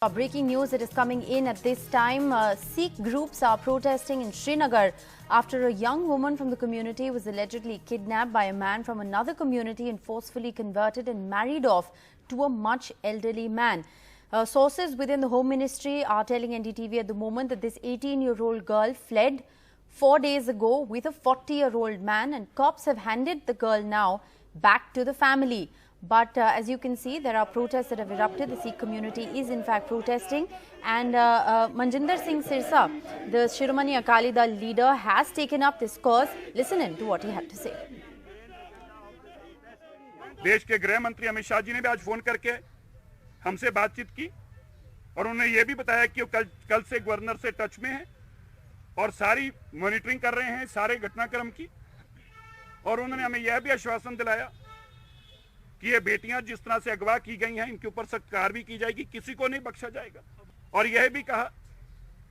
Breaking news, it is coming in at this time. Sikh groups are protesting in Srinagar after a young woman from the community was allegedly kidnapped by a man from another community and forcefully converted and married off to a much elderly man. Sources within the Home Ministry are telling NDTV at the moment that this 18-year-old girl fled 4 days ago with a 40-year-old man, and cops have handed the girl now back to the family. But as you can see, there are protests that have erupted. The Sikh community is in fact protesting, and Manjinder Singh Sirsa, the Shiromani Akali Dal leader, has taken up this cause. Listen in to what he had to say. देश के गृह मंत्री अमित शाह जी ने भी आज phone करके हमसे बातचीत की और उन्होंने ये भी बताया कि वो कल से गवर्नर से टच में है और सारी मॉनिटरिंग कर रहे हैं सारे घटनाक्रम की, और उन्होंने हमें यह भी आश्वासन दिलाया कि ये बेटियां जिस तरह से अगवा की गई हैं इनके ऊपर सख्त कार्रवाई की जाएगी, किसी को नहीं बख्शा जाएगा। और यह भी कहा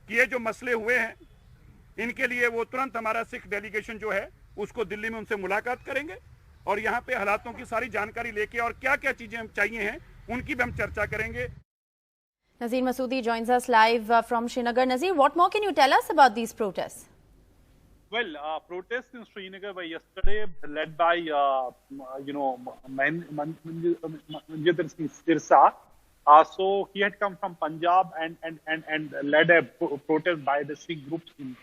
कि ये जो मसले हुए हैं इनके लिए वो तुरंत हमारा सिख डेलीगेशन जो है उसको दिल्ली में उनसे मुलाकात करेंगे और यहाँ पे हालातों की सारी जानकारी लेके और क्या क्या चीजें चाहिए हैं उनकी भी हम चर्चा करेंगे। Nazir Masoodi joins us live from Srinagar. Nazir, what more can you tell us about these protests? Well, protests in Srinagar were yesterday led by, Manjinder Singh Sirsa. So he had come from Punjab and led a protest by the Sikh groups in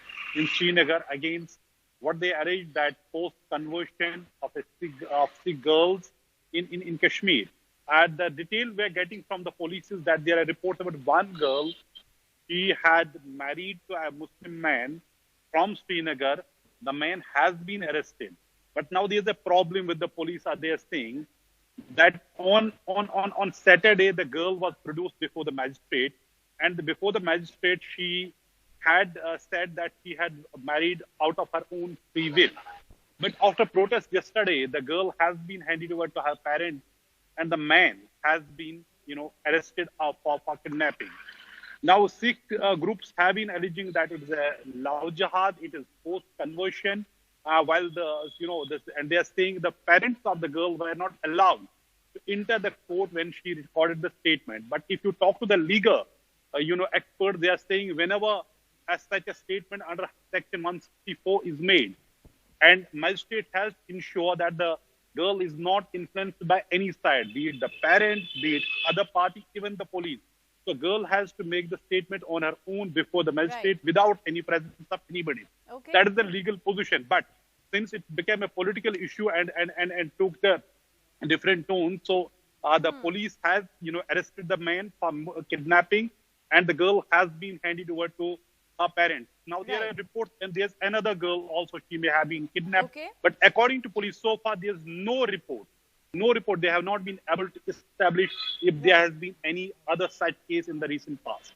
Srinagar against what they alleged that forced conversion of Sikh girls in Kashmir. And the detail we're getting from the police is that there are reports about one girl, she had married to a Muslim man from Srinagar. The man has been arrested. But now there's a problem with the police. They are saying that on Saturday, the girl was produced before the magistrate. And before the magistrate, she had said that she had married out of her own free will. But after protest yesterday, the girl has been handed over to her parents, and the man has been, arrested for kidnapping. Now, Sikh groups have been alleging that it is a love jihad, it is forced conversion, while and they are saying the parents of the girl were not allowed to enter the court when she recorded the statement. But if you talk to the legal, expert, they are saying whenever such a statement under Section 164 is made, and magistrate has to ensure that the girl is not influenced by any side, be it the parents, be it other party, even the police. So girl has to make the statement on her own before the magistrate without any presence of anybody. Okay. That is the legal position. But since it became a political issue and took the different tone, so the police has, arrested the man for kidnapping, and the girl has been handed over to her parents. Now there are reports, and there's another girl also, she may have been kidnapped. Okay. But according to police, so far there's no report. No report. They have not been able to establish if there has been any other such case in the recent past.